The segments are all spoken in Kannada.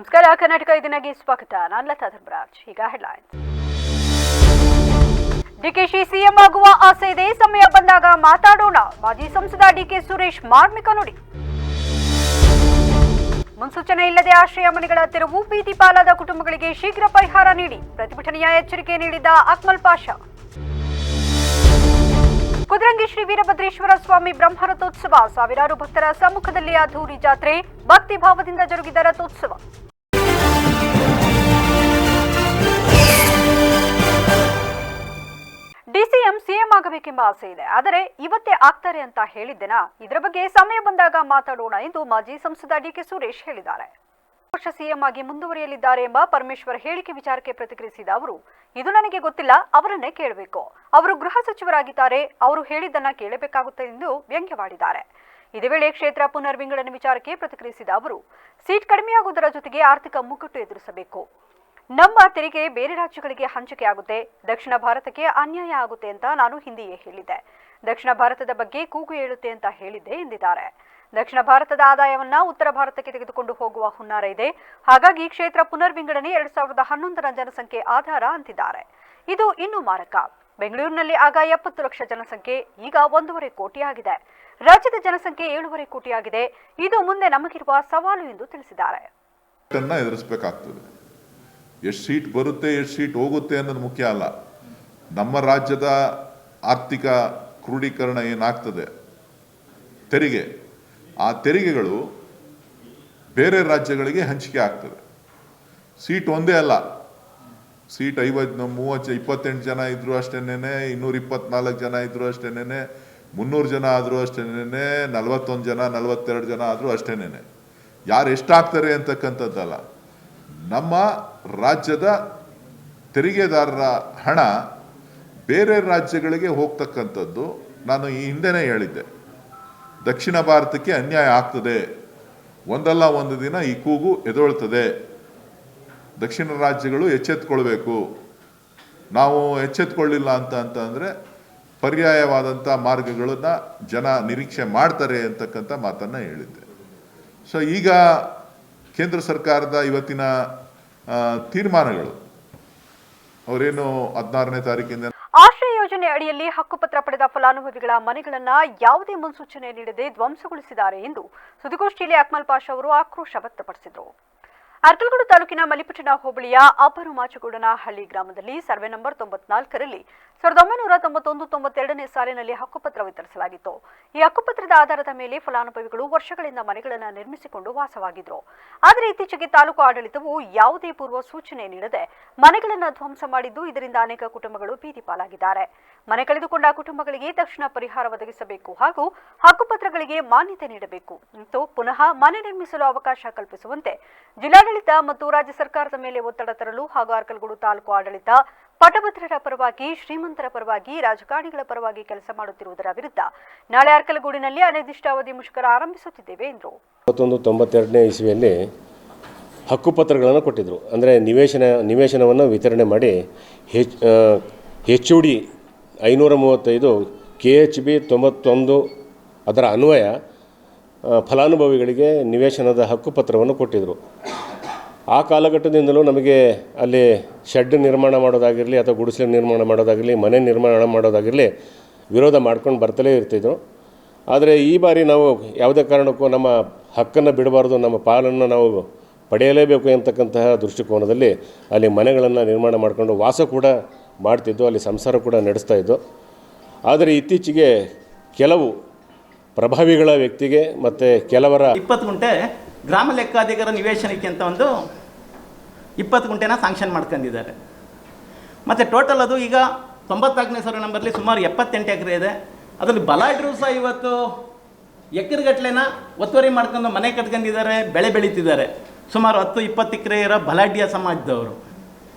ನಮಸ್ಕಾರ, ಕರ್ನಾಟಕ ಇದನ್ನಾಗಿ ಸ್ವಾಗತ. ನಾನು ಲತಾ ಧರ್ಮರಾಜ್. ಈಗ ಹೆಡ್ಲೈನ್ಸ್. ಡಿಕೆಶಿ ಸಿಎಂ ಆಗುವ ಆಸೆ ಇದೆ, ಸಮಯ ಬಂದಾಗ ಮಾತಾಡೋಣ. ಮಾಜಿ ಸಂಸದ ಡಿಕೆ ಸುರೇಶ್ ಮಾರ್ಮಿಕ ನುಡಿ. ಮುನ್ಸೂಚನೆ ಇಲ್ಲದೆ ಆಶ್ರಯ ಮನೆಗಳ ತೆರವು, ಬೀದಿ ಪಾಲಾದ ಕುಟುಂಬಗಳಿಗೆ ಶೀಘ್ರ ಪರಿಹಾರ ನೀಡಿ ಪ್ರತಿಭಟನೆಯ ಎಚ್ಚರಿಕೆ ನೀಡಿದ ಅಕ್ಮಲ್ ಪಾಷಾ. ಕುದ್ರಂಗಿ ಶ್ರೀ ವೀರಭದ್ರೇಶ್ವರ ಸ್ವಾಮಿ ಬ್ರಹ್ಮರಥೋತ್ಸವ, ಸಾವಿರಾರು ಭಕ್ತರ ಸಮ್ಮುಖದಲ್ಲಿ ಅದ್ದೂರಿ ಜಾತ್ರೆ, ಭಕ್ತಿ ಭಾವದಿಂದ ಜರುಗಿದ ರಥೋತ್ಸವ. ಡಿಸಿಎಂ ಸಿಎಂ ಆಗಬೇಕೆಂಬ ಆಸೆ ಇದೆ, ಆದರೆ ಇವತ್ತೇ ಆಗ್ತಾರೆ ಅಂತ ಹೇಳಿದ್ದೆನಾ? ಇದರ ಬಗ್ಗೆ ಸಮಯ ಬಂದಾಗ ಮಾತಾಡೋಣ ಎಂದು ಮಾಜಿ ಸಂಸದ ಡಿಕೆ ಸುರೇಶ್ ಹೇಳಿದ್ದಾರೆ. ವರ್ಷ ಸಿಎಂ ಆಗಿ ಮುಂದುವರಿಯಲಿದ್ದಾರೆ ಎಂಬ ಪರಮೇಶ್ವರ್ ಹೇಳಿಕೆ ವಿಚಾರಕ್ಕೆ ಪ್ರತಿಕ್ರಿಯಿಸಿದ ಅವರು, ಇದು ನನಗೆ ಗೊತ್ತಿಲ್ಲ, ಅವರನ್ನೇ ಕೇಳಬೇಕು. ಅವರು ಗೃಹ ಸಚಿವರಾಗಿದ್ದಾರೆ, ಅವರು ಹೇಳಿದ್ದನ್ನ ಕೇಳಬೇಕಾಗುತ್ತೆ ಎಂದು ವ್ಯಂಗ್ಯವಾಡಿದ್ದಾರೆ. ಇದೇ ವೇಳೆ ಕ್ಷೇತ್ರ ಪುನರ್ ವಿಂಗಡಣೆ ವಿಚಾರಕ್ಕೆ ಪ್ರತಿಕ್ರಿಯಿಸಿದ ಅವರು, ಸೀಟ್ ಕಡಿಮೆಯಾಗುವುದರ ಜೊತೆಗೆ ಆರ್ಥಿಕ ಮುಗ್ಗಟ್ಟು ಎದುರಿಸಬೇಕು. ನಮ್ಮ ತೆರಿಗೆ ಬೇರೆ ರಾಜ್ಯಗಳಿಗೆ ಹಂಚಿಕೆ ಆಗುತ್ತೆ, ದಕ್ಷಿಣ ಭಾರತಕ್ಕೆ ಅನ್ಯಾಯ ಆಗುತ್ತೆ ಅಂತ ನಾನು ಹಿಂದೆಯೇ ಹೇಳಿದ್ದೆ. ದಕ್ಷಿಣ ಭಾರತದ ಬಗ್ಗೆ ಕೂಗು ಏಳುತ್ತೆ ಅಂತ ಹೇಳಿದ್ದೆ ಎಂದಿದ್ದಾರೆ. ದಕ್ಷಿಣ ಭಾರತದ ಆದಾಯವನ್ನ ಉತ್ತರ ಭಾರತಕ್ಕೆ ತೆಗೆದುಕೊಂಡು ಹೋಗುವ ಹುನ್ನಾರ ಇದೆ. ಹಾಗಾಗಿ ಕ್ಷೇತ್ರ ಪುನರ್ ವಿಂಗಡಣೆ 2011ರ ಜನಸಂಖ್ಯೆ ಆಧಾರ ಅಂತಿದ್ದಾರೆ. ಇದು ಇನ್ನೂ ಮಾರಕ. ಬೆಂಗಳೂರಿನಲ್ಲಿ ಆಗ 70 ಲಕ್ಷ ಜನಸಂಖ್ಯೆ, ಈಗ 1.5 ಕೋಟಿ ಆಗಿದೆ. ರಾಜ್ಯದ ಜನಸಂಖ್ಯೆ 7.5 ಕೋಟಿ ಆಗಿದೆ. ಇದು ಮುಂದೆ ನಮಗಿರುವ ಸವಾಲು ಎಂದು ತಿಳಿಸಿದ್ದಾರೆ. ಎಷ್ಟು ಸೀಟ್ ಬರುತ್ತೆ, ಎಷ್ಟು ಸೀಟ್ ಹೋಗುತ್ತೆ ಅನ್ನೋದು ಮುಖ್ಯ ಅಲ್ಲ. ನಮ್ಮ ರಾಜ್ಯದ ಆರ್ಥಿಕ ಕ್ರೋಢೀಕರಣ ಏನಾಗ್ತದೆ, ತೆರಿಗೆ, ಆ ತೆರಿಗೆಗಳು ಬೇರೆ ರಾಜ್ಯಗಳಿಗೆ ಹಂಚಿಕೆ ಆಗ್ತದೆ. ಸೀಟ್ ಒಂದೇ ಅಲ್ಲ, ಸೀಟ್ 28 ಜನ ಇದ್ರು ಅಷ್ಟೇನೆ, 224 ಜನ ಇದ್ರು ಅಷ್ಟೇನೆ, 300 ಜನ ಆದರೂ ಅಷ್ಟೇನೆ, 41 ಜನ 42 ಜನ ಆದರೂ ಅಷ್ಟೇನೆ. ಯಾರು ಎಷ್ಟಾಗ್ತಾರೆ ಅಂತಕ್ಕಂಥದ್ದಲ್ಲ. ನಮ್ಮ ರಾಜ್ಯದ ತೆರಿಗೆದಾರರ ಹಣ ಬೇರೆ ರಾಜ್ಯಗಳಿಗೆ ಹೋಗ್ತಕ್ಕಂಥದ್ದು ನಾನು ಈ ಹಿಂದೆನೇ ಹೇಳಿದ್ದೆ. ದಕ್ಷಿಣ ಭಾರತಕ್ಕೆ ಅನ್ಯಾಯ ಆಗ್ತದೆ, ಒಂದಲ್ಲ ಒಂದು ದಿನ ಈ ಕೂಗು ಎದ್ದೇಳ್ತದೆ. ದಕ್ಷಿಣ ರಾಜ್ಯಗಳು ಎಚ್ಚೆತ್ಕೊಳ್ಬೇಕು. ನಾವು ಎಚ್ಚೆತ್ಕೊಳ್ಳಿಲ್ಲ ಅಂತಂದರೆ ಪರ್ಯಾಯವಾದಂಥ ಮಾರ್ಗಗಳನ್ನ ಜನ ನಿರೀಕ್ಷೆ ಮಾಡ್ತಾರೆ ಅಂತಕ್ಕಂಥ ಮಾತನ್ನು ಹೇಳಿದ್ದೆ. ಸೊ ಈಗ ಕೇಂದ್ರ ಸರ್ಕಾರದ ಇವತ್ತಿನ ತೀರ್ಮಾನಗಳು, ಅವರೇನು 16ನೇ ತಾರೀಕಿಂದ ಆಶ್ರಯ ಯೋಜನೆ ಅಡಿಯಲ್ಲಿ ಹಕ್ಕುಪತ್ರ ಪಡೆದ ಫಲಾನುಭವಿಗಳ ಮನೆಗಳನ್ನ ಯಾವುದೇ ಮುನ್ಸೂಚನೆ ನೀಡದೆ ಧ್ವಂಸಗೊಳಿಸಿದ್ದಾರೆ ಎಂದು ಸುದ್ದಿಗೋಷ್ಠಿಯಲ್ಲಿ ಅಕ್ಮಲ್ ಪಾಷಾ ಅವರು ಆಕ್ರೋಶ ವ್ಯಕ್ತಪಡಿಸಿದರು. ಅರ್ಕಲಗೂಡು ತಾಲೂಕಿನ ಮಲಿಪಟ್ಟಣ ಹೋಬಳಿಯ ಅಬ್ಬರು ಮಾಚಗೌಡನಹಳ್ಳಿ ಗ್ರಾಮದಲ್ಲಿ ಸರ್ವೆ ನಂಬರ್ 94ರಲ್ಲಿ 1991-92ನೇ ಸಾಲಿನಲ್ಲಿ ಹಕ್ಕುಪತ್ರ ವಿತರಿಸಲಾಗಿತ್ತು. ಈ ಹಕ್ಕುಪತ್ರದ ಆಧಾರದ ಮೇಲೆ ಫಲಾನುಭವಿಗಳು ವರ್ಷಗಳಿಂದ ಮನೆಗಳನ್ನು ನಿರ್ಮಿಸಿಕೊಂಡು ವಾಸವಾಗಿದ್ರು. ಆದರೆ ಇತ್ತೀಚೆಗೆ ತಾಲೂಕು ಆಡಳಿತವು ಯಾವುದೇ ಪೂರ್ವ ಸೂಚನೆ ನೀಡದೆ ಮನೆಗಳನ್ನು ಧ್ವಂಸ ಮಾಡಿದ್ದು, ಇದರಿಂದ ಅನೇಕ ಕುಟುಂಬಗಳು ಬೀದಿ ಪಾಲಾಗಿದ್ದಾರೆ. ಮನೆ ಕಳೆದುಕೊಂಡ ಕುಟುಂಬಗಳಿಗೆ ತಕ್ಷಣ ಪರಿಹಾರ ಒದಗಿಸಬೇಕು ಹಾಗೂ ಹಕ್ಕುಪತ್ರಗಳಿಗೆ ಮಾನ್ಯತೆ ನೀಡಬೇಕು ಮತ್ತು ಪುನಃ ಮನೆ ನಿರ್ಮಿಸಲು ಅವಕಾಶ ಕಲ್ಪಿಸುವಂತೆ ಜಿಲ್ಲಾಡಳಿತ ಮತ್ತು ರಾಜ್ಯ ಸರ್ಕಾರದ ಮೇಲೆ ಒತ್ತಡ ತರಲು ಹಾಗೂ ಅರ್ಕಲಗೂಡು ತಾಲೂಕು ಆಡಳಿತ ಪಟಭದ್ರರ ಪರವಾಗಿ, ಶ್ರೀಮಂತರ ಪರವಾಗಿ, ರಾಜಕಾರಣಿಗಳ ಪರವಾಗಿ ಕೆಲಸ ಮಾಡುತ್ತಿರುವುದರ ವಿರುದ್ಧ ನಾಳೆ ಅರ್ಕಲಗೂಡಿನಲ್ಲಿ ಅನಿರ್ದಿಷ್ಟಾವಧಿ ಮುಷ್ಕರ ಆರಂಭಿಸುತ್ತಿದ್ದೇವೆ ಎಂದರು. 1992ನೇ ಇಸ್ವಿಯಲ್ಲಿ ಹಕ್ಕುಪತ್ರಗಳನ್ನು ಕೊಟ್ಟಿದ್ದರು. ಅಂದರೆ ನಿವೇಶನವನ್ನು ವಿತರಣೆ ಮಾಡಿ HOD 535 KHB 91 ಅದರ ಅನ್ವಯ ಫಲಾನುಭವಿಗಳಿಗೆ ನಿವೇಶನದ ಹಕ್ಕುಪತ್ರವನ್ನು ಕೊಟ್ಟಿದ್ದರು. ಆ ಕಾಲಘಟ್ಟದಿಂದಲೂ ನಮಗೆ ಅಲ್ಲಿ ಶೆಡ್ ನಿರ್ಮಾಣ ಮಾಡೋದಾಗಿರಲಿ ಅಥವಾ ಗುಡಿಸಲು ನಿರ್ಮಾಣ ಮಾಡೋದಾಗಿರಲಿ, ಮನೆ ನಿರ್ಮಾಣ ಮಾಡೋದಾಗಿರಲಿ ವಿರೋಧ ಮಾಡ್ಕೊಂಡು ಬರ್ತಲೇ ಇರ್ತಿದ್ರು. ಆದರೆ ಈ ಬಾರಿ ನಾವು ಯಾವುದೇ ಕಾರಣಕ್ಕೂ ನಮ್ಮ ಹಕ್ಕನ್ನು ಬಿಡಬಾರ್ದು, ನಮ್ಮ ಪಾಲನ್ನು ನಾವು ಪಡೆಯಲೇಬೇಕು ಅಂತಕ್ಕಂತಹ ದೃಷ್ಟಿಕೋನದಲ್ಲಿ ಅಲ್ಲಿ ಮನೆಗಳನ್ನು ನಿರ್ಮಾಣ ಮಾಡಿಕೊಂಡು ವಾಸ ಕೂಡ ಮಾಡ್ತಿದ್ದು, ಅಲ್ಲಿ ಸಂಸಾರ ಕೂಡ ನಡೆಸ್ತಾಯಿದ್ದು. ಆದರೆ ಇತ್ತೀಚೆಗೆ ಕೆಲವು ಪ್ರಭಾವಿಗಳ ವ್ಯಕ್ತಿಗೆ ಮತ್ತು ಕೆಲವರ 20 ಗುಂಟೆ ಗ್ರಾಮ ಲೆಕ್ಕಾಧಿಕಾರ ನಿವೇಶನಕ್ಕೆ ಅಂತ ಒಂದು 20 ಗುಂಟೆನ ಸ್ಯಾಂಕ್ಷನ್ ಮಾಡ್ಕೊಂಡಿದ್ದಾರೆ. ಮತ್ತು ಟೋಟಲ್ ಅದು ಈಗ 94ನೇ ಸರ್ವೆ ನಂಬರ್ಲಿ ಸುಮಾರು 78 ಎಕರೆ ಇದೆ. ಅದರಲ್ಲಿ ಬಲಾಢ್ಯರು ಸಹ ಇವತ್ತು ಎಕರೆಗಟ್ಟಲೆನ ಒತ್ತುವರಿ ಮಾಡ್ಕೊಂಡು ಮನೆ ಕಟ್ಕೊಂಡಿದ್ದಾರೆ, ಬೆಳೆ ಬೆಳೀತಿದ್ದಾರೆ. ಸುಮಾರು 10-20 ಎಕರೆ ಇರೋ ಬಲಾಢ್ಯ ಸಮಾಜದವರು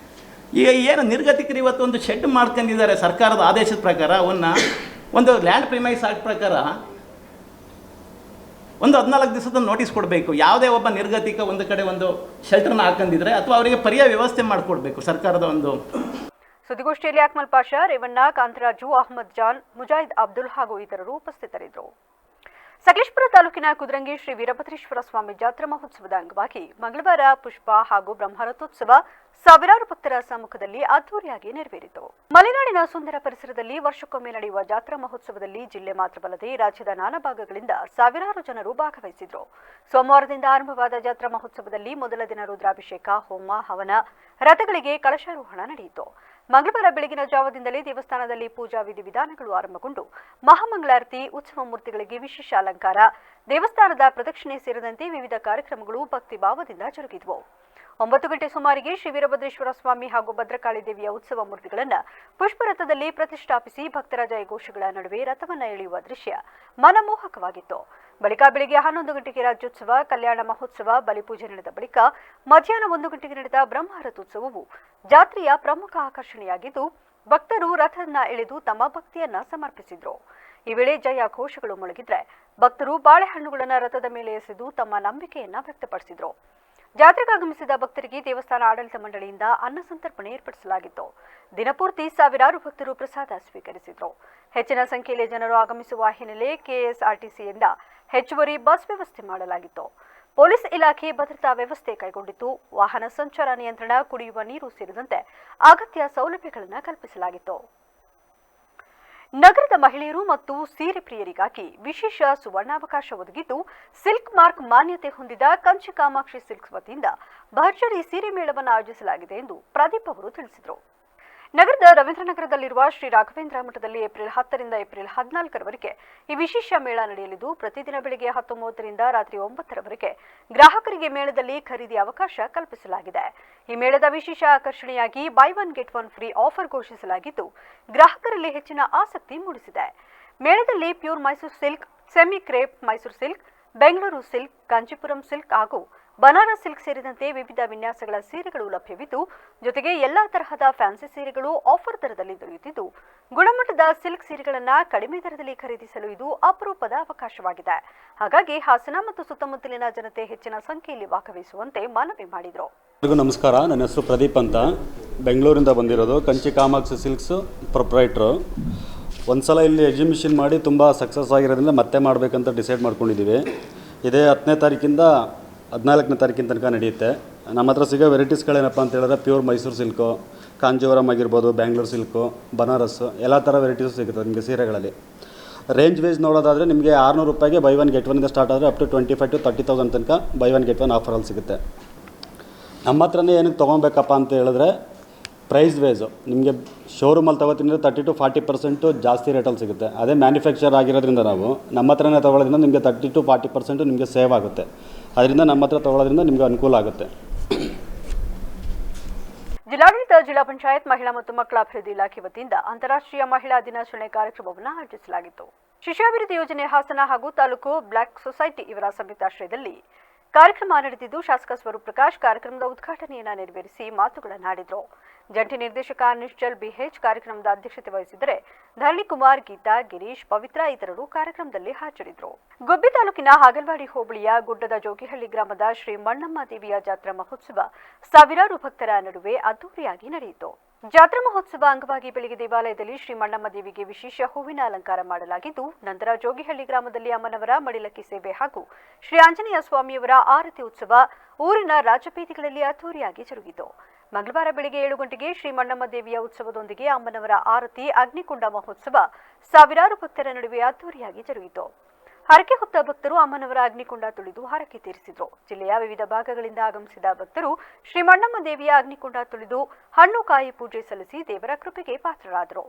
ಈಗ ಏನು ನಿರ್ಗತಿಕರು ಇವತ್ತು ಒಂದು ಶೆಡ್ ಮಾಡ್ಕೊಂಡಿದ್ದಾರೆ. ಸರ್ಕಾರದ ಆದೇಶದ ಪ್ರಕಾರ ಒಂದು ಲ್ಯಾಂಡ್ ಪ್ರಿಮೈಸ್ ಆಕ್ಟ್ ಪ್ರಕಾರ ಒಂದು 14 ದಿವಸದ ನೋಟಿಸ್ ಕೊಡಬೇಕು. ಯಾವುದೇ ಒಬ್ಬ ನಿರ್ಗತಿಕ ಒಂದು ಕಡೆ ಒಂದು ಶೆಲ್ಟರ್ನ ಹಾಕೊಂಡಿದ್ರೆ ಅಥವಾ ಅವರಿಗೆ ಪರ್ಯಾಯ ವ್ಯವಸ್ಥೆ ಮಾಡಿಕೊಡ್ಬೇಕು ಸರ್ಕಾರದ ಒಂದು. ಸುದ್ದಿಗೋಷ್ಠಿಯಲ್ಲಿ ಅಕ್ಮಲ್ ಪಾಷಾ, ರೇವಣ್ಣ, ಕಾಂತರಾಜು, ಅಹಮದ್ ಜಾನ್, ಮುಜಾಹಿದ್ ಅಬ್ದುಲ್ ಹಾಗೂ ಇತರರು ಉಪಸ್ಥಿತರಿದ್ದರು. ಸಕಲೇಶಪುರ ತಾಲೂಕಿನ ಕುದ್ರಂಗಿ ಶ್ರೀ ವೀರಭದ್ರೇಶ್ವರ ಸ್ವಾಮಿ ಜಾತ್ರಾ ಮಹೋತ್ಸವದ ಅಂಗವಾಗಿ ಮಂಗಳವಾರ ಪುಷ್ಪ ಹಾಗೂ ಬ್ರಹ್ಮರಥೋತ್ಸವ ಸಾವಿರಾರು ಭಕ್ತರ ಸಮ್ಮುಖದಲ್ಲಿ ಅದ್ದೂರಿಯಾಗಿ ನೆರವೇರಿತು. ಮಲೆನಾಡಿನ ಸುಂದರ ಪರಿಸರದಲ್ಲಿ ವರ್ಷಕ್ಕೊಮ್ಮೆ ನಡೆಯುವ ಜಾತ್ರಾ ಮಹೋತ್ಸವದಲ್ಲಿ ಜಿಲ್ಲೆ ಮಾತ್ರವಲ್ಲದೆ ರಾಜ್ಯದ ನಾನಾ ಭಾಗಗಳಿಂದ ಸಾವಿರಾರು ಜನರು ಭಾಗವಹಿಸಿದ್ರು. ಸೋಮವಾರದಿಂದ ಆರಂಭವಾದ ಜಾತ್ರಾ ಮಹೋತ್ಸವದಲ್ಲಿ ಮೊದಲ ದಿನ ರುದ್ರಾಭಿಷೇಕ, ಹೋಮ, ಹವನ, ರಥಗಳಿಗೆ ಕಳಶಾರೋಹಣ ನಡೆಯಿತು. ಮಂಗಳವಾರ ಬೆಳಗಿನ ಜಾವದಿಂದಲೇ ದೇವಸ್ಥಾನದಲ್ಲಿ ಪೂಜಾ ವಿಧಿವಿಧಾನಗಳು ಆರಂಭಗೊಂಡು ಮಹಾಮಂಗಳಾರತಿ, ಉತ್ಸವ ಮೂರ್ತಿಗಳಿಗೆ ವಿಶೇಷ ಅಲಂಕಾರ, ದೇವಸ್ಥಾನದ ಪ್ರದಕ್ಷಿಣೆ ಸೇರಿದಂತೆ ವಿವಿಧ ಕಾರ್ಯಕ್ರಮಗಳು ಭಕ್ತಿ ಭಾವದಿಂದ ಜರುಗಿದವು. 9 ಗಂಟೆ ಸುಮಾರಿಗೆ ಶ್ರೀ ವೀರಭದ್ರೇಶ್ವರ ಸ್ವಾಮಿ ಹಾಗೂ ಭದ್ರಕಾಳಿ ದೇವಿಯ ಉತ್ಸವ ಮೂರ್ತಿಗಳನ್ನು ಪುಷ್ಪರಥದಲ್ಲಿ ಪ್ರತಿಷ್ಠಾಪಿಸಿ ಭಕ್ತರ ಜಯಘೋಷಗಳ ನಡುವೆ ರಥವನ್ನು ಎಳೆಯುವ ದೃಶ್ಯ ಮನಮೋಹಕವಾಗಿತ್ತು. ಬಳಿಕ ಬೆಳಗ್ಗೆ 11 ಗಂಟೆಗೆ ರಾಜ್ಯೋತ್ಸವ, ಕಲ್ಯಾಣ ಮಹೋತ್ಸವ, ಬಲಿಪೂಜೆ ನಡೆದ ಬಳಿಕ ಮಧ್ಯಾಹ್ನ 1 ಗಂಟೆಗೆ ನಡೆದ ಬ್ರಹ್ಮರಥೋತ್ಸವವು ಜಾತ್ರೆಯ ಪ್ರಮುಖ ಆಕರ್ಷಣೆಯಾಗಿದ್ದು, ಭಕ್ತರು ರಥವನ್ನು ಎಳೆದು ತಮ್ಮ ಭಕ್ತಿಯನ್ನ ಸಮರ್ಪಿಸಿದ್ರು. ಈ ವೇಳೆ ಜಯ ಘೋಷಗಳು ಮೊಳಗಿದ್ರೆ ಭಕ್ತರು ಬಾಳೆಹಣ್ಣುಗಳನ್ನು ರಥದ ಮೇಲೆ ಎಸೆದು ತಮ್ಮ ನಂಬಿಕೆಯನ್ನ ವ್ಯಕ್ತಪಡಿಸಿದ್ರು. ಜಾತ್ರೆಗೆ ಆಗಮಿಸಿದ ಭಕ್ತರಿಗೆ ದೇವಸ್ಥಾನ ಆಡಳಿತ ಮಂಡಳಿಯಿಂದ ಅನ್ನ ಸಂತರ್ಪಣೆ ಏರ್ಪಡಿಸಲಾಗಿತ್ತು. ದಿನಪೂರ್ತಿ ಸಾವಿರಾರು ಭಕ್ತರು ಪ್ರಸಾದ ಸ್ವೀಕರಿಸಿದ್ರು. ಹೆಚ್ಚಿನ ಸಂಖ್ಯೆಯಲ್ಲಿ ಜನರು ಆಗಮಿಸುವ ಹಿನ್ನೆಲೆ ಕೆಎಸ್ಆರ್ಟಿಸಿಯಿಂದ ಹೆಚ್ಚುವರಿ ಬಸ್ ವ್ಯವಸ್ಥೆ ಮಾಡಲಾಗಿತ್ತು. ಪೊಲೀಸ್ ಇಲಾಖೆ ಭದ್ರತಾ ವ್ಯವಸ್ಥೆ ಕೈಗೊಂಡಿತ್ತು. ವಾಹನ ಸಂಚಾರ ನಿಯಂತ್ರಣ, ಕುಡಿಯುವ ನೀರು ಸೇರಿದಂತೆ ಅಗತ್ಯ ಸೌಲಭ್ಯಗಳನ್ನು ಕಲ್ಪಿಸಲಾಗಿತ್ತು. ನಗರದ ಮಹಿಳೆಯರು ಮತ್ತು ಸೀರೆ ಪ್ರಿಯರಿಗಾಗಿ ವಿಶೇಷ ಸುವರ್ಣಾವಕಾಶ ಒದಗಿದ್ದು, ಸಿಲ್ಕ್ ಮಾರ್ಕ್ ಮಾನ್ಯತೆ ಹೊಂದಿದ ಕಂಚಿ ಕಾಮಾಕ್ಷಿ ಸಿಲ್ಕ್ಸ್ ವತಿಯಿಂದ ಭರ್ಜರಿ ಸೀರೆ ಮೇಳವನ್ನು ಆಯೋಜಿಸಲಾಗಿದೆ ಎಂದು ಪ್ರದೀಪ್ ಅವರು ತಿಳಿಸಿದರು. ನಗರದ ರವೀಂದ್ರನಗರದಲ್ಲಿರುವ ಶ್ರೀ ರಾಘವೇಂದ್ರ ಮಠದಲ್ಲಿ ಏಪ್ರಿಲ್ 10 ರಿಂದ ಏಪ್ರಿಲ್ 14ರವರೆಗೆ ಈ ವಿಶೇಷ ಮೇಳ ನಡೆಯಲಿದ್ದು, ಪ್ರತಿದಿನ ಬೆಳಗ್ಗೆ 10:30 ರಿಂದ ರಾತ್ರಿ 9ರವರೆಗೆ ಗ್ರಾಹಕರಿಗೆ ಮೇಳದಲ್ಲಿ ಖರೀದಿ ಅವಕಾಶ ಕಲ್ಪಿಸಲಾಗಿದೆ. ಈ ಮೇಳದ ವಿಶೇಷ ಆಕರ್ಷಣೆಯಾಗಿ buy one get one free offer ಘೋಷಿಸಲಾಗಿದ್ದು, ಗ್ರಾಹಕರಲ್ಲಿ ಹೆಚ್ಚಿನ ಆಸಕ್ತಿ ಮೂಡಿಸಿದೆ. ಮೇಳದಲ್ಲಿ pure Mysuru silk, semi crepe Mysuru silk, Bengaluru silk, Kanchipuram silk ಹಾಗೂ ಬನಾರಸ್ ಸಿಲ್ಕ್ ಸೇರಿದಂತೆ ವಿವಿಧ ವಿನ್ಯಾಸಗಳ ಸೀರೆಗಳು ಲಭ್ಯವಿದ್ದು, ಜೊತೆಗೆ ಎಲ್ಲಾ ತರಹದ ಫ್ಯಾನ್ಸಿ ಸೀರೆಗಳು ಆಫರ್ ದರದಲ್ಲಿ ದೊರೆಯುತ್ತಿದ್ದು, ಗುಣಮಟ್ಟದ ಸಿಲ್ಕ್ ಸೀರೆಗಳನ್ನು ಕಡಿಮೆ ದರದಲ್ಲಿ ಖರೀದಿಸಲು ಇದು ಅಪರೂಪದ ಅವಕಾಶವಾಗಿದೆ. ಹಾಗಾಗಿ ಹಾಸನ ಮತ್ತು ಸುತ್ತಮುತ್ತಲಿನ ಜನತೆ ಹೆಚ್ಚಿನ ಸಂಖ್ಯೆಯಲ್ಲಿ ಭಾಗವಹಿಸುವಂತೆ ಮನವಿ ಮಾಡಿದರು. ನಮಸ್ಕಾರ, ನನ್ನ ಹೆಸರು ಪ್ರದೀಪ್ ಅಂತ, ಬೆಂಗಳೂರಿಂದ ಬಂದಿರೋದು. Kanchi Kamakshi silks proprietor. ಒಂದ್ಸಲ ಇಲ್ಲಿ ಎಕ್ಸಿಬಿಷನ್ ಮಾಡಿ ತುಂಬ ಸಕ್ಸಸ್ ಆಗಿರೋದ್ರಿಂದ ಮತ್ತೆ ಮಾಡಬೇಕಂತ ಡಿಸೈಡ್ ಮಾಡ್ಕೊಂಡಿದ್ದೀವಿ. ಇದೇ 10ನೇ ತಾರೀಕಿಂದ 14ನೇ ತಾರೀಕಿನ ತನಕ ನಡೆಯುತ್ತೆ. ನಮ್ಮ ಹತ್ರ ಸಿಗೋ ವೆರೈಟೀಸ್ಗಳೇನಪ್ಪ ಅಂತ ಹೇಳಿದ್ರೆ ಪ್ಯೂರ್ ಮೈಸೂರು ಸಿಲ್ಕು, ಕಾಂಜೀವರಂ ಆಗಿರ್ಬೋದು, ಬ್ಯಾಂಗ್ಳೂರು ಸಿಲ್ಕು, ಬನಾರಸ್ಸು, ಎಲ್ಲ ಥರ ವೆರೈಟೀಸು ಸಿಗುತ್ತೆ ನಿಮಗೆ ಸೀರೆಗಳಲ್ಲಿ. ರೇಂಜ್ ವೈಸ್ ನೋಡೋದಾದರೆ ನಿಮಗೆ 600 ರೂಪಾಯಿಗೆ ಬೈ ಒನ್ ಗೆಟ್ ಒನ್ನಿಂದ ಸ್ಟಾರ್ಟ್ ಆದರೆ ಅಪ್ ಟು 25,000 to 30,000 ತನಕ ಬೈ ಒನ್ ಗೆಟ್ ಒನ್ ಆಫರಲ್ಲಿ ಸಿಗುತ್ತೆ. ನಮ್ಮ ಹತ್ರನೇ ಏನಕ್ಕೆ ತೊಗೊಬೇಕಪ್ಪ ಅಂತ ಹೇಳಿದ್ರೆ ಪ್ರೈಸ್ ವೈಸು ನಿಮಗೆ ಶೋರೂಮಲ್ಲಿ ತೊಗೋತೀನಿ 30 to 40% ಜಾಸ್ತಿ ರೇಟಲ್ಲಿ ಸಿಗುತ್ತೆ. ಅದೇ ಮ್ಯಾನುಫ್ಯಾಕ್ಚರ್ ಆಗಿರೋದ್ರಿಂದ ನಾವು ನಮ್ಮ ಹತ್ರನೇ ತೊಗೊಳೋದ್ರಿಂದ ನಿಮಗೆ 30 to 40% ನಿಮಗೆ ಸೇವ್ ಆಗುತ್ತೆ. ಅದರಿಂದ ನಮ್ಮ ಹತ್ರ ತೊಗೊಳೋದ್ರಿಂದ ನಿಮಗೆ ಅನುಕೂಲ ಆಗುತ್ತೆ. ಜಿಲ್ಲಾಡಳಿತ, ಜಿಲ್ಲಾ ಪಂಚಾಯತ್ ಮಹಿಳಾ ಮತ್ತು ಮಕ್ಕಳ ಅಭಿವೃದ್ಧಿ ಇಲಾಖೆ ವತಿಯಿಂದ ಅಂತಾರಾಷ್ಟ್ರೀಯ ಮಹಿಳಾ ದಿನಾಚರಣೆ ಕಾರ್ಯಕ್ರಮವನ್ನು ಆಯೋಜಿಸಲಾಗಿತ್ತು. ಶಿಶುಅಭಿವೃದ್ಧಿ ಯೋಜನೆ ಹಾಸನ ಹಾಗೂ ತಾಲೂಕು ಬ್ಲಾಕ್ ಸೊಸೈಟಿ ಇವರ ಸಂಯುಕ್ತಾಶ್ರಯದಲ್ಲಿ ಕಾರ್ಯಕ್ರಮ ನಡೆದಿದ್ದು, ಶಾಸಕ ಸ್ವರೂಪ್ ಪ್ರಕಾಶ್ ಕಾರ್ಯಕ್ರಮದ ಉದ್ಘಾಟನೆಯನ್ನ ನೆರವೇರಿಸಿ ಮಾತುಗಳನ್ನಾಡಿದರು. ಜಂಟಿ ನಿರ್ದೇಶಕ ನಿಶ್ಚಲ್ ಬಿಎಚ್ ಕಾರ್ಯಕ್ರಮದ ಅಧ್ಯಕ್ಷತೆ ವಹಿಸಿದರೆ, ಧರಣಿ ಕುಮಾರ್, ಗೀತಾ, ಗಿರೀಶ್, ಪವಿತ್ರ ಇತರರು ಕಾರ್ಯಕ್ರಮದಲ್ಲಿ ಹಾಜರಿದ್ದರು. ಗುಬ್ಬಿ ತಾಲೂಕಿನ ಹಾಗಲವಾಡಿ ಹೋಬಳಿಯ ಗುಡ್ಡದ ಜೋಗಿಹಳ್ಳಿ ಗ್ರಾಮದ ಶ್ರೀ ಮಣ್ಣಮ್ಮ ದೇವಿಯ ಜಾತ್ರಾ ಮಹೋತ್ಸವ ಸಾವಿರಾರು ಭಕ್ತರ ನಡುವೆ ಅದ್ದೂರಿಯಾಗಿ ನಡೆಯಿತು. ಜಾತ್ರಾ ಮಹೋತ್ಸವ ಅಂಗವಾಗಿ ಬೆಳಗ್ಗೆ ದೇವಾಲಯದಲ್ಲಿ ಶ್ರೀ ಮಣ್ಣಮ್ಮ ದೇವಿಗೆ ವಿಶೇಷ ಹೂವಿನ ಅಲಂಕಾರ ಮಾಡಲಾಗಿದ್ದು, ನಂತರ ಜೋಗಿಹಳ್ಳಿ ಗ್ರಾಮದಲ್ಲಿ ಅಮ್ಮನವರ ಮಡಿಲಕ್ಕಿ ಸೇವೆ ಹಾಗೂ ಶ್ರೀ ಆಂಜನೇಯ ಸ್ವಾಮಿಯವರ ಆರತಿ ಉತ್ಸವ ಊರಿನ ರಾಜಬೀದಿಗಳಲ್ಲಿ ಅದ್ದೂರಿಯಾಗಿ ಜರುಗಿತು. ಮಂಗಳವಾರ ಬೆಳಗ್ಗೆ 7 ಗಂಟೆಗೆ ಶ್ರೀ ಮಣ್ಣಮ್ಮ ದೇವಿಯ ಉತ್ಸವದೊಂದಿಗೆ ಅಮ್ಮನವರ ಆರತಿ, ಅಗ್ನಿಕುಂಡ ಮಹೋತ್ಸವ ಸಾವಿರಾರು ಭಕ್ತರ ನಡುವೆ ಅದ್ದೂರಿಯಾಗಿ ಜರುಗಿತು. ಹರಕೆ ಹೊತ್ತ ಭಕ್ತರು ಅಮ್ಮನವರ ಅಗ್ನಿಕುಂಡ ತುಳಿದು ಹರಕೆ ತೀರಿಸಿದರು. ಜಿಲ್ಲೆಯ ವಿವಿಧ ಭಾಗಗಳಿಂದ ಆಗಮಿಸಿದ ಭಕ್ತರು ಶ್ರೀ ಮಣ್ಣಮ್ಮ ದೇವಿಯ ಅಗ್ನಿಕುಂಡ ತುಳಿದು ಹಣ್ಣು ಕಾಯಿ ಪೂಜೆ ಸಲ್ಲಿಸಿ ದೇವರ ಕೃಪೆಗೆ ಪಾತ್ರರಾದರು.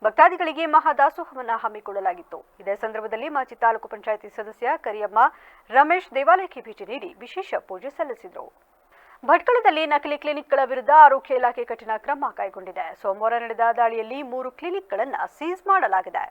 ಭಕ್ತಾದಿಗಳಿಗೆ ಮಹಾದಾಸೋಹವನ್ನು ಹಮ್ಮಿಕೊಳ್ಳಲಾಗಿತ್ತು. ಇದೇ ಸಂದರ್ಭದಲ್ಲಿ ಮಾಜಿ ತಾಲೂಕು ಪಂಚಾಯಿತಿ ಸದಸ್ಯ ಕರಿಯಮ್ಮ ರಮೇಶ್ ದೇವಾಲಯಕ್ಕೆ ಭೇಟಿ ನೀಡಿ ವಿಶೇಷ ಪೂಜೆ ಸಲ್ಲಿಸಿದರು. ಭಟ್ಕಳದಲ್ಲಿ ನಕಲಿ ಕ್ಲಿನಿಕ್ಗಳ ವಿರುದ್ಧ ಆರೋಗ್ಯ ಇಲಾಖೆ ಕಠಿಣ ಕ್ರಮ ಕೈಗೊಂಡಿದೆ. ಸೋಮವಾರ ನಡೆದ ದಾಳಿಯಲ್ಲಿ 3 ಕ್ಲಿನಿಕ್ಗಳನ್ನು ಸೀಸ್ ಮಾಡಲಾಗಿದೆ.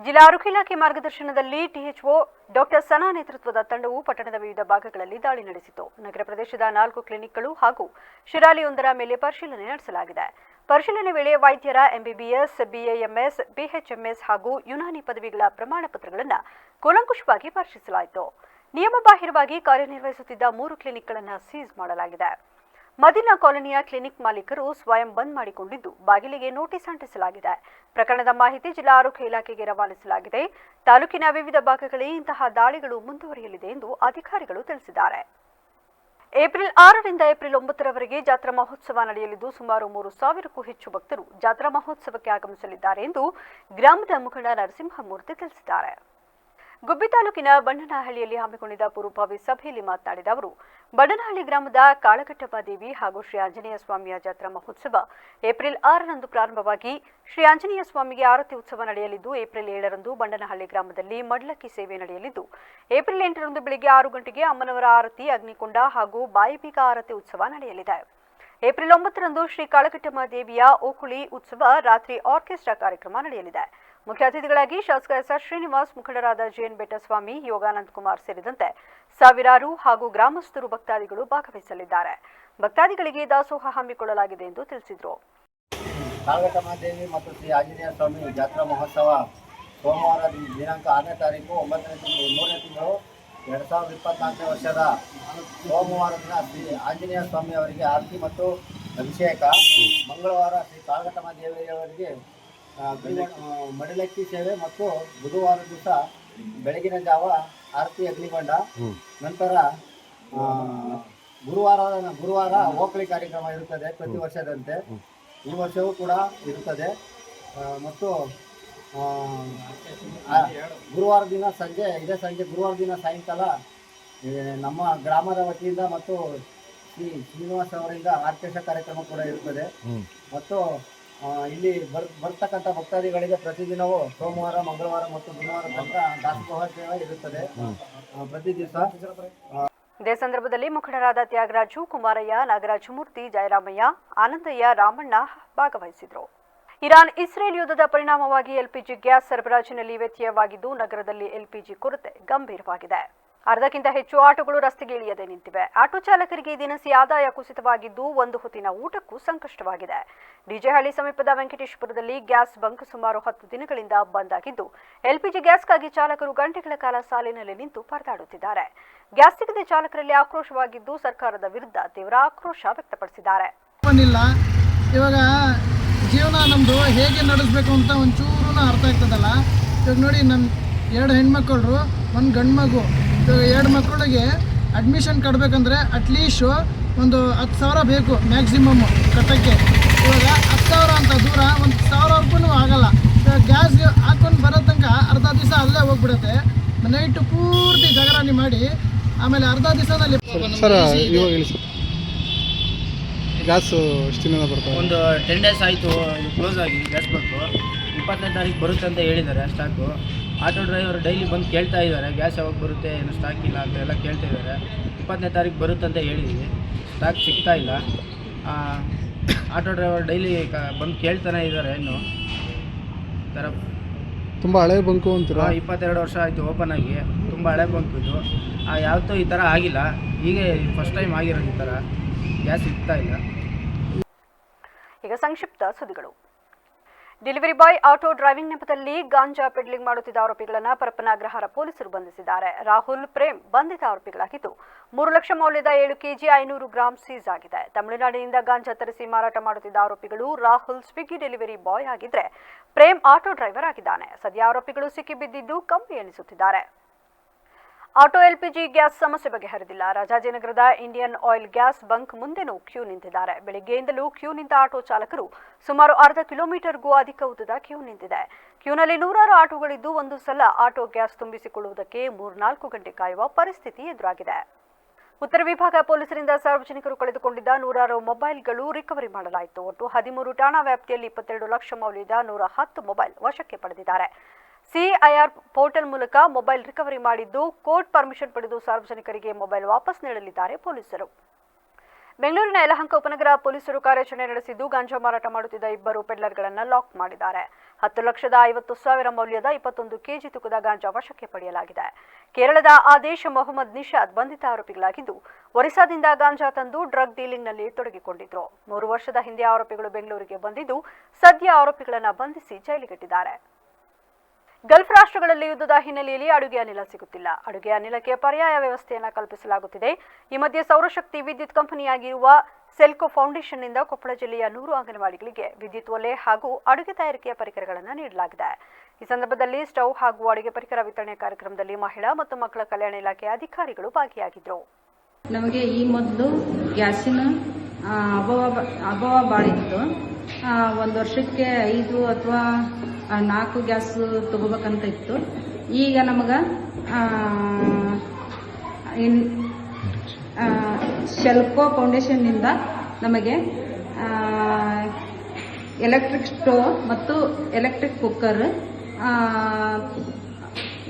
ಜಿಲ್ಲಾ ಆರೋಗ್ಯ ಇಲಾಖೆ ಮಾರ್ಗದರ್ಶನದಲ್ಲಿ ಟಿಎಚ್ಒ ಡಾಕ್ಟರ್ ಸನಾ ನೇತೃತ್ವದ ತಂಡವು ಪಟ್ಟಣದ ವಿವಿಧ ಭಾಗಗಳಲ್ಲಿ ದಾಳಿ ನಡೆಸಿತು. ನಗರ ಪ್ರದೇಶದ 4 ಕ್ಲಿನಿಕ್ಗಳು ಹಾಗೂ ಶಿರಾಲಿಯೊಂದರ ಮೇಲೆ ಪರಿಶೀಲನೆ ನಡೆಸಲಾಗಿದೆ. ಪರಿಶೀಲನೆ ವೇಳೆ ವೈದ್ಯರ ಎಂಬಿಬಿಎಸ್, ಬಿಎಎಂಎಸ್, ಬಿಎಚ್ಎಂಎಸ್ ಹಾಗೂ ಯುನಾನಿ ಪದವಿಗಳ ಪ್ರಮಾಣ ಪತ್ರಗಳನ್ನು ಕೂಲಂಕುಷವಾಗಿ ಪರಿಶೀಲಿಸಲಾಯಿತು. ನಿಯಮಬಾಹಿರವಾಗಿ ಕಾರ್ಯನಿರ್ವಹಿಸುತ್ತಿದ್ದ 3 ಕ್ಲಿನಿಕ್ಗಳನ್ನು ಸೀಸ್ ಮಾಡಲಾಗಿದೆ. ಮದಿನಾ ಕಾಲೋನಿಯ ಕ್ಲಿನಿಕ್ ಮಾಲೀಕರು ಸ್ವಯಂ ಬಂದ್ ಮಾಡಿಕೊಂಡಿದ್ದು ಬಾಗಿಲಿಗೆ ನೋಟಿಸ್ ಅಂಟಿಸಲಾಗಿದೆ. ಪ್ರಕರಣದ ಮಾಹಿತಿ ಜಿಲ್ಲಾ ಆರೋಗ್ಯ ಇಲಾಖೆಗೆ ರವಾನಿಸಲಾಗಿದೆ. ತಾಲೂಕಿನ ವಿವಿಧ ಭಾಗಗಳಲ್ಲಿ ಇಂತಹ ದಾಳಿಗಳು ಮುಂದುವರಿಯಲಿದೆ ಎಂದು ಅಧಿಕಾರಿಗಳು ತಿಳಿಸಿದ್ದಾರೆ. ಏಪ್ರಿಲ್ 6ರಿಂದ ಏಪ್ರಿಲ್ 9ರವರೆಗೆ ಜಾತ್ರಾ ಮಹೋತ್ಸವ ನಡೆಯಲಿದ್ದು ಸುಮಾರು 3,000ಕ್ಕೂ ಹೆಚ್ಚು ಭಕ್ತರು ಜಾತ್ರಾ ಮಹೋತ್ಸವಕ್ಕೆ ಆಗಮಿಸಲಿದ್ದಾರೆ ಎಂದು ಗ್ರಾಮದ ಮುಖಂಡ ನರಸಿಂಹಮೂರ್ತಿ ತಿಳಿಸಿದ್ದಾರೆ. ಗುಬ್ಬಿ ತಾಲೂಕಿನ ಬಣ್ಣನಹಳ್ಳಿಯಲ್ಲಿ ಹಮ್ಮಿಕೊಂಡಿದ್ದ ಪೂರ್ವಭಾವಿ ಸಭೆಯಲ್ಲಿ ಮಾತನಾಡಿದ ಅವರು, ಬಣ್ಣನಹಳ್ಳಿ ಗ್ರಾಮದ ಕಾಳಘಟ್ಟಮ್ಮ ದೇವಿ ಹಾಗೂ ಶ್ರೀ ಆಂಜನೇಯ ಸ್ವಾಮಿಯ ಜಾತ್ರಾ ಮಹೋತ್ಸವ ಏಪ್ರಿಲ್ 6ರಂದು ಪ್ರಾರಂಭವಾಗಿ ಶ್ರೀ ಆಂಜನೇಯ ಸ್ವಾಮಿಗೆ ಆರತಿ ಉತ್ಸವ ನಡೆಯಲಿದ್ದು, ಏಪ್ರಿಲ್ 7ರಂದು ಬಣ್ಣನಹಳ್ಳಿ ಗ್ರಾಮದಲ್ಲಿ ಮಡ್ಲಕ್ಕಿ ಸೇವೆ ನಡೆಯಲಿದ್ದು, ಏಪ್ರಿಲ್ 8ರಂದು ಬೆಳಗ್ಗೆ 6 ಗಂಟೆಗೆ ಅಮ್ಮನವರ ಆರತಿ, ಅಗ್ನಿಕೊಂಡ ಹಾಗೂ ಬಾಯಿಬೀಗ ಆರತಿ ಉತ್ಸವ ನಡೆಯಲಿದೆ. ಏಪ್ರಿಲ್ 9ರಂದು ಶ್ರೀ ಕಾಳಘಟ್ಟಮ್ಮ ದೇವಿಯ ಓಕುಳಿ ಉತ್ಸವ ರಾತ್ರಿ ಆರ್ಕೆಸ್ಟ್ರಾ ಕಾರ್ಯಕ್ರಮ ನಡೆಯಲಿದೆ. ಮುಖ್ಯ ಅತಿಥಿಗಳಾಗಿ ಶಾಸಕ ಎಸ್.ಆರ್. ಶ್ರೀನಿವಾಸ್, ಮುಖಂಡರಾದ ಜೆಎನ್ ಬೆಟ್ಟಸ್ವಾಮಿ, ಯೋಗಾನಂದ ಕುಮಾರ್ ಸೇರಿದಂತೆ ಸಾವಿರಾರು ಹಾಗೂ ಗ್ರಾಮಸ್ಥರು ಭಕ್ತಾದಿಗಳು ಭಾಗವಹಿಸಲಿದ್ದಾರೆ. ಭಕ್ತಾದಿಗಳಿಗೆ ದಾಸೋಹ ಹಮ್ಮಿಕೊಳ್ಳಲಾಗಿದೆ ಎಂದು ತಿಳಿಸಿದರು. ಕಾಳಘಟ್ಟಮ್ಮ ದೇವಿ ಮತ್ತು ಶ್ರೀ ಆಂಜನೇಯ ಸ್ವಾಮಿ ಜಾತ್ರಾ ಮಹೋತ್ಸವ ಸೋಮವಾರ ದಿನಾಂಕ 6ನೇ ತಾರೀಕು 9ನೇ ತಿಂಗಳು 2024 ವರ್ಷದ ಸೋಮವಾರ ದಿನ ಶ್ರೀ ಆಂಜನೇಯ ಸ್ವಾಮಿ ಅವರಿಗೆ ಆರತಿ ಮತ್ತು ಅಭಿಷೇಕ, ಮಂಗಳವಾರ ಶ್ರೀ ಕಾಳಘಟ್ಟಮ್ಮ ದೇವಿಯವರಿಗೆ ಮಡಿಲಕ್ಕಿ ಸೇವೆ ಮತ್ತು ಬುಧವಾರ ದಿವಸ ಬೆಳಗಿನ ಜಾವ ಆರತಿ ಅಗ್ನಿಕೊಂಡ, ನಂತರ ಗುರುವಾರ ಓಕಳಿ ಕಾರ್ಯಕ್ರಮ ಇರುತ್ತದೆ ಪ್ರತಿ ವರ್ಷದಂತೆ. ಈ ವರ್ಷವೂ ಕೂಡ ಇರುತ್ತದೆ ಮತ್ತು ಗುರುವಾರ ದಿನ ಗುರುವಾರ ದಿನ ಸಾಯಂಕಾಲ ನಮ್ಮ ಗ್ರಾಮದ ವತಿಯಿಂದ ಮತ್ತು ಶ್ರೀ ಶ್ರೀನಿವಾಸ್ ಅವರಿಂದ ಆರ್ಕೆಸ್ಟ್ರಾ ಕಾರ್ಯಕ್ರಮ ಕೂಡ ಇರುತ್ತದೆ. ಮತ್ತು ಇಲ್ಲಿ ಬರ್ತಕ್ಕಂಥ ಭಕ್ತಾದಿಗಳಿಗೆ ಪ್ರತಿದಿನವೂ ಸೋಮವಾರ, ಮಂಗಳವಾರ ಮತ್ತು ಬುಧವಾರ ತನಕ ದಾಸೋಹ ಸೇವೆ ಇರುತ್ತದೆ ಪ್ರತಿ ದಿವಸ. ಇದೇ ಸಂದರ್ಭದಲ್ಲಿ ಮುಖಂಡರಾದ ತ್ಯಾಗರಾಜು, ಕುಮಾರಯ್ಯ, ನಾಗರಾಜಮೂರ್ತಿ, ಜಯರಾಮಯ್ಯ, ಆನಂದಯ್ಯ, ರಾಮಣ್ಣ ಭಾಗವಹಿಸಿದರು. ಇರಾನ್-ಇಸ್ರೇಲ್ ಯುದ್ಧದ ಪರಿಣಾಮವಾಗಿ ಎಲ್ಪಿಜಿ ಗ್ಯಾಸ್ ಸರಬರಾಜಿನಲ್ಲಿ ವ್ಯತ್ಯಯವಾಗಿದ್ದು, ನಗರದಲ್ಲಿ ಎಲ್ಪಿಜಿ ಕೊರತೆ ಗಂಭೀರವಾಗಿದೆ. ಅರ್ಧಕ್ಕಿಂತ ಹೆಚ್ಚು ಆಟೋಗಳು ರಸ್ತೆಗೆ ಇಳಿಯದೆ ನಿಂತಿವೆ. ಆಟೋ ಚಾಲಕರಿಗೆ ದಿನಸಿ ಆದಾಯ ಕುಸಿತವಾಗಿದ್ದು, ಒಂದು ಹೊತ್ತಿನ ಊಟಕ್ಕೂ ಸಂಕಷ್ಟವಾಗಿದೆ. ಡಿಜೆಹಳ್ಳಿ ಸಮೀಪದ ವೆಂಕಟೇಶ್ವರದಲ್ಲಿ ಗ್ಯಾಸ್ ಬಂಕ್ ಸುಮಾರು 10 ದಿನಗಳಿಂದ ಬಂದ್ ಆಗಿದ್ದು, ಎಲ್ಪಿಜಿ ಗ್ಯಾಸ್ಗಾಗಿ ಚಾಲಕರು ಗಂಟೆಗಳ ಕಾಲ ಸಾಲಿನಲ್ಲಿ ನಿಂತು ಪರದಾಡುತ್ತಿದ್ದಾರೆ. ಗ್ಯಾಸ್ ಸಿಗದೆ ಚಾಲಕರಲ್ಲಿ ಆಕ್ರೋಶವಾಗಿದ್ದು, ಸರ್ಕಾರದ ವಿರುದ್ಧ ತೀವ್ರ ಆಕ್ರೋಶ ವ್ಯಕ್ತಪಡಿಸಿದ್ದಾರೆ. ಇವಾಗ ಜೀವನ ನಮ್ಮದು ಹೇಗೆ ನಡೆಸಬೇಕು ಅಂತ ಒಂಚೂರು ಅರ್ಥ ಆಗ್ತದಲ್ಲ. ಇವಾಗ ನೋಡಿ, ನನ್ನ 2 ಹೆಣ್ಮಕ್ಳು, 1 ಗಂಡು ಮಗು. ಇವಾಗ 2 ಮಕ್ಕಳಿಗೆ ಅಡ್ಮಿಷನ್ ಕಟ್ಟಬೇಕಂದ್ರೆ ಅಟ್ಲೀಸ್ಟು ಒಂದು 10,000 ಬೇಕು ಮ್ಯಾಕ್ಸಿಮಮ್ಮು ಕಟ್ಟೋಕ್ಕೆ. ಇವಾಗ 10,000 ಅಂತ ದೂರ 1,000 ಆಗಲ್ಲ. ಇವಾಗ ಗ್ಯಾಸ್ ಹಾಕೊಂಡು ಬರೋ ತನಕ ಅರ್ಧ ದಿವಸ ಅಲ್ಲೇ ಹೋಗ್ಬಿಡುತ್ತೆ. ನೈಟು ಪೂರ್ತಿ ಜಾಗರಣೆ ಮಾಡಿ ಆಮೇಲೆ ಅರ್ಧ ದಿವಸದಲ್ಲಿ ಸರ್ ಇವಾಗ ಹೇಳಿ ಸರ್, ಗ್ಯಾಸು ಎಷ್ಟು ದಿನ ಬರ್ತದೆ? ಒಂದು 10 ಡೇಸ್ ಆಯಿತು ಕ್ಲೋಸ್ ಆಗಿ ಗ್ಯಾಸ್ ಬಂತು. 20ನೇ ತಾರೀಕು ಬರುತ್ತೆ ಅಂತ ಹೇಳಿದ್ದಾರೆ ಸ್ಟಾಕು. ಆಟೋ ಡ್ರೈವರ್ ಡೈಲಿ ಬಂದು ಕೇಳ್ತಾ ಇದ್ದಾರೆ, ಗ್ಯಾಸ್ ಯಾವಾಗ ಬರುತ್ತೆ, ಏನು ಸ್ಟಾಕ್ ಇಲ್ಲ ಅಂತ ಎಲ್ಲ ಕೇಳ್ತಾ ಇದ್ದಾರೆ. 20ನೇ ತಾರೀಕು ಬರುತ್ತೆ ಅಂತ ಹೇಳಿದ್ವಿ, ಸ್ಟಾಕ್ ಸಿಗ್ತಾ ಇಲ್ಲ. ಆಟೋ ಡ್ರೈವರ್ ಡೈಲಿ ಬಂದು ಕೇಳ್ತಾನೆ ಇದ್ದಾರೆ. ಇನ್ನು ಥರ ತುಂಬ ಹಳೆ ಬಂಕು ಅಂತೀರಾ? 22 ವರ್ಷ ಆಯಿತು ಓಪನ್ ಆಗಿ, ತುಂಬ ಹಳೆ ಬಂಕು ಇದು. ಯಾವತ್ತೂ ಈ ಥರ ಆಗಿಲ್ಲ, ಹೀಗೆ ಫಸ್ಟ್ ಟೈಮ್ ಆಗಿರೋದು ಈ ಥರ. ಗ್ಯಾಸ್ ಸಿಗ್ತಾ ಇಲ್ಲ. ಈಗ ಸಂಕ್ಷಿಪ್ತ ಸುದ್ದಿಗಳು. ಡೆಲಿವರಿ ಬಾಯ್ ಆಟೋ ಡ್ರೈವಿಂಗ್ ನೆಪದಲ್ಲಿ ಗಾಂಜಾ ಪೆಡ್ಲಿಂಗ್ ಮಾಡುತ್ತಿದ್ದ ಆರೋಪಿಗಳನ್ನು ಪರಪ್ಪನ ಅಗ್ರಹಾರ ಪೊಲೀಸರು ಬಂಧಿಸಿದ್ದಾರೆ. ರಾಹುಲ್, ಪ್ರೇಮ್ ಬಂಧಿತ ಆರೋಪಿಗಳಾಗಿದ್ದು, 3 ಲಕ್ಷ ಮೌಲ್ಯದ 7 ಕೆಜಿ 500 ಗ್ರಾಂ ಸೀಸ್ ಆಗಿದೆ. ತಮಿಳುನಾಡಿನಿಂದ ಗಾಂಜಾ ತರಿಸಿ ಮಾರಾಟ ಮಾಡುತ್ತಿದ್ದ ಆರೋಪಿಗಳು ರಾಹುಲ್ ಸ್ವಿಗ್ಗಿ ಡೆಲಿವರಿ ಬಾಯ್ ಆಗಿದ್ರೆ, ಪ್ರೇಮ್ ಆಟೋ ಡ್ರೈವರ್ ಆಗಿದ್ದಾನೆ. ಸದ್ಯ ಆರೋಪಿಗಳು ಸಿಕ್ಕಿಬಿದ್ದಿದ್ದು ಕಂಬಿ ಎಣಿಸುತ್ತಿದ್ದಾರೆ. ಆಟೋ ಎಲ್ಪಿಜಿ ಗ್ಯಾಸ್ ಸಮಸ್ಯೆ ಬಗೆಹರಿದಿಲ್ಲ. ರಾಜಾಜಿನಗರದ ಇಂಡಿಯನ್ ಆಯಿಲ್ ಗ್ಯಾಸ್ ಬಂಕ್ ಮುಂದೆನೂ ಕ್ಯೂ ನಿಂತಿದ್ದಾರೆ. ಬೆಳಗ್ಗೆಯಿಂದಲೂ ಕ್ಯೂ ನಿಂತ ಆಟೋ ಚಾಲಕರು ಸುಮಾರು ಅರ್ಧ ಕಿಲೋಮೀಟರ್ಗೂ ಅಧಿಕ ಉದ್ದದ ಕ್ಯೂ ನಿಂತಿದೆ. ಕ್ಯೂನಲ್ಲಿ 100 ಆಟೋಗಳಿದ್ದು, ಒಂದು ಸಲ ಆಟೋ ಗ್ಯಾಸ್ ತುಂಬಿಸಿಕೊಳ್ಳುವುದಕ್ಕೆ 3-4 ಗಂಟೆ ಕಾಯುವ ಪರಿಸ್ಥಿತಿ ಎದುರಾಗಿದೆ. ಉತ್ತರ ವಿಭಾಗ ಪೊಲೀಸರಿಂದ ಸಾರ್ವಜನಿಕರು ಕಳೆದುಕೊಂಡಿದ್ದ 100 ಮೊಬೈಲ್ಗಳು ರಿಕವರಿ ಮಾಡಲಾಯಿತು. ಒಟ್ಟು 13 ಠಾಣಾ ವ್ಯಾಪ್ತಿಯಲ್ಲಿ 22 ಲಕ್ಷ ಮೌಲ್ಯದ 110 ಮೊಬೈಲ್ ವಶಕ್ಕೆ ಪಡೆದಿದ್ದಾರೆ. ಸಿಐಆರ್ ಪೋರ್ಟಲ್ ಮೂಲಕ ಮೊಬೈಲ್ ರಿಕವರಿ ಮಾಡಿದ್ದು, ಕೋರ್ಟ್ ಪರ್ಮಿಷನ್ ಪಡೆದು ಸಾರ್ವಜನಿಕರಿಗೆ ಮೊಬೈಲ್ ವಾಪಸ್ ನೀಡಲಿದ್ದಾರೆ ಪೊಲೀಸರು. ಬೆಂಗಳೂರಿನ ಯಲಹಂಕ ಉಪನಗರ ಪೊಲೀಸರು ಕಾರ್ಯಾಚರಣೆ ನಡೆಸಿದ್ದು, ಗಾಂಜಾ ಮಾರಾಟ ಮಾಡುತ್ತಿದ್ದ 2 ಪೆಡ್ಲರ್ಗಳನ್ನು ಲಾಕ್ ಮಾಡಿದ್ದಾರೆ. 10,50,000 ಮೌಲ್ಯದ 21 ಕೆಜಿ ತೂಕದ ಗಾಂಜಾ ವಶಕ್ಕೆ ಪಡೆಯಲಾಗಿದೆ. ಕೇರಳದ ಆದೇಶ್ ಮೊಹಮ್ಮದ್ ನಿಷಾದ್ ಬಂಧಿತ ಆರೋಪಿಗಳಾಗಿದ್ದು, ಒರಿಸ್ಸಾದಿಂದ ಗಾಂಜಾ ತಂದು ಡ್ರಗ್ ಡೀಲಿಂಗ್ನಲ್ಲಿ ತೊಡಗಿಕೊಂಡಿದ್ರು. 3 ವರ್ಷದ ಹಿಂದೆ ಆರೋಪಿಗಳು ಬೆಂಗಳೂರಿಗೆ ಬಂದಿದ್ದು, ಸದ್ಯ ಆರೋಪಿಗಳನ್ನು ಬಂಧಿಸಿ ಜೈಲಿಗಟ್ಟಿದ್ದಾರೆ. ಗಲ್ಫ್ ರಾಷ್ಟ್ರಗಳಲ್ಲಿ ಯುದ್ಧದ ಹಿನ್ನೆಲೆಯಲ್ಲಿ ಅಡುಗೆ ಅನಿಲ ಸಿಗುತ್ತಿಲ್ಲ. ಅಡುಗೆ ಅನಿಲಕ್ಕೆ ಪರ್ಯಾಯ ವ್ಯವಸ್ಥೆಯನ್ನು ಕಲ್ಪಿಸಲಾಗುತ್ತಿದೆ. ಈ ಮಧ್ಯೆ ಸೌರಶಕ್ತಿ ವಿದ್ಯುತ್ ಕಂಪನಿಯಾಗಿರುವ ಸೆಲ್ಕೋ ಫೌಂಡೇಶನ್ನಿಂದ ಕೊಪ್ಪಳ ಜಿಲ್ಲೆಯ 100 ಅಂಗನವಾಡಿಗಳಿಗೆ ವಿದ್ಯುತ್ ಒಲೆ ಹಾಗೂ ಅಡುಗೆ ತಯಾರಿಕೆಯ ಪರಿಕರಗಳನ್ನು ನೀಡಲಾಗಿದೆ. ಈ ಸಂದರ್ಭದಲ್ಲಿ ಸ್ಟವ್ ಹಾಗೂ ಅಡುಗೆ ಪರಿಕರ ವಿತರಣೆ ಕಾರ್ಯಕ್ರಮದಲ್ಲಿ ಮಹಿಳಾ ಮತ್ತು ಮಕ್ಕಳ ಕಲ್ಯಾಣ ಇಲಾಖೆ ಅಧಿಕಾರಿಗಳು ಭಾಗಿಯಾಗಿದ್ದರು. ನಮಗೆ ಈ ಮೊದಲು ಗ್ಯಾಸಿನ ಅಭಾವ ಭಾಳ ಇತ್ತು. ಒಂದು ವರ್ಷಕ್ಕೆ 5 ಅಥವಾ 4 ಗ್ಯಾಸ್ ತಗೋಬೇಕಂತ ಇತ್ತು. ಈಗ ನಮಗೆ ಶೆಲ್ಕೋ ಫೌಂಡೇಶನ್ನಿಂದ ನಮಗೆ ಎಲೆಕ್ಟ್ರಿಕ್ ಸ್ಟೋವ್ ಮತ್ತು ಎಲೆಕ್ಟ್ರಿಕ್ ಕುಕ್ಕರ್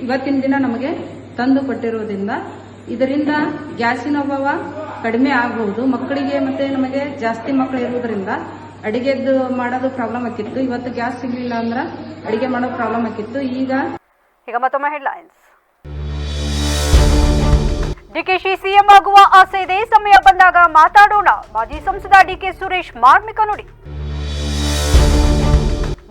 ಇವತ್ತಿನ ದಿನ ನಮಗೆ ತಂದು ಕೊಟ್ಟಿರೋದ್ರಿಂದ ಇದರಿಂದ ಗ್ಯಾಸಿನ ಅಭಾವ ಕಡಿಮೆ ಆಗಬಹುದು. ಮಕ್ಕಳಿಗೆ ಮತ್ತೆ ನಮಗೆ ಜಾಸ್ತಿ ಮಕ್ಕಳು ಇರುವುದರಿಂದ ಅಡಿಗೆದ್ದು ಮಾಡೋದು ಪ್ರಾಬ್ಲಮ್ ಆಗಿತ್ತು. ಇವತ್ತು ಗ್ಯಾಸ್ ಸಿಗಲಿಲ್ಲ ಅಂದ್ರೆ ಅಡಿಗೆ ಮಾಡೋದು ಪ್ರಾಬ್ಲಮ್ ಆಗಿತ್ತು. ಈಗ ಮತ್ತೊಮ್ಮೆ ಹೆಡ್ಲೈನ್ಸ್. ಡಿಕೆಶಿ ಸಿಎಂ ಆಗುವ ಆಸೆ ಇದೆ, ಸಮಯ ಬಂದಾಗ ಮಾತಾಡೋಣ. ಮಾಜಿ ಸಂಸದ ಡಿಕೆ ಸುರೇಶ್ ಮಾರ್ಮಿಕ ನುಡಿ.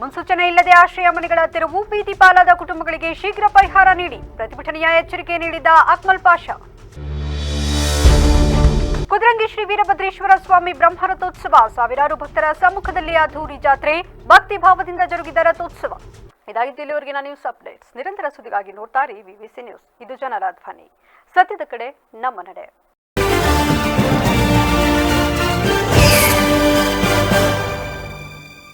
ಮುನ್ಸೂಚನೆ ಇಲ್ಲದೆ ಆಶ್ರಯ ಮನೆಗಳ ತೆರವು, ಬೀದಿ ಪಾಲಾದ ಕುಟುಂಬಗಳಿಗೆ ಶೀಘ್ರ ಪರಿಹಾರ ನೀಡಿ ಪ್ರತಿಭಟನೆಯ ಎಚ್ಚರಿಕೆ ನೀಡಿದ ಅಕ್ಮಲ್ ಪಾಷಾ. ಕುದ್ರಂಗಿ ಶ್ರೀ ವೀರಭದ್ರೇಶ್ವರ ಸ್ವಾಮಿ ಬ್ರಹ್ಮರಥೋತ್ಸವ, ಸಾವಿರಾರು ಭಕ್ತರ ಸಮ್ಮುಖದಲ್ಲಿ ಅದ್ದೂರಿ ಜಾತ್ರೆ, ಭಕ್ತಿ ಭಾವದಿಂದ ಜರುಗಿದ ರಥೋತ್ಸವ. ಇದಾಗಿದ್ದು ಇಲ್ಲಿವರೆಗಿನ ನ್ಯೂಸ್ ಅಪ್ಡೇಟ್ಸ್. ನಿರಂತರ ಸುದ್ದಿಗಾಗಿ ನೋಡ್ತಾರೆ ವಿವಿಸಿ ನ್ಯೂಸ್. ಇದು ಜನರ ಧ್ವನಿ. ಸತ್ಯದ ಕಡೆ ನಮ್ಮ ನಡೆ.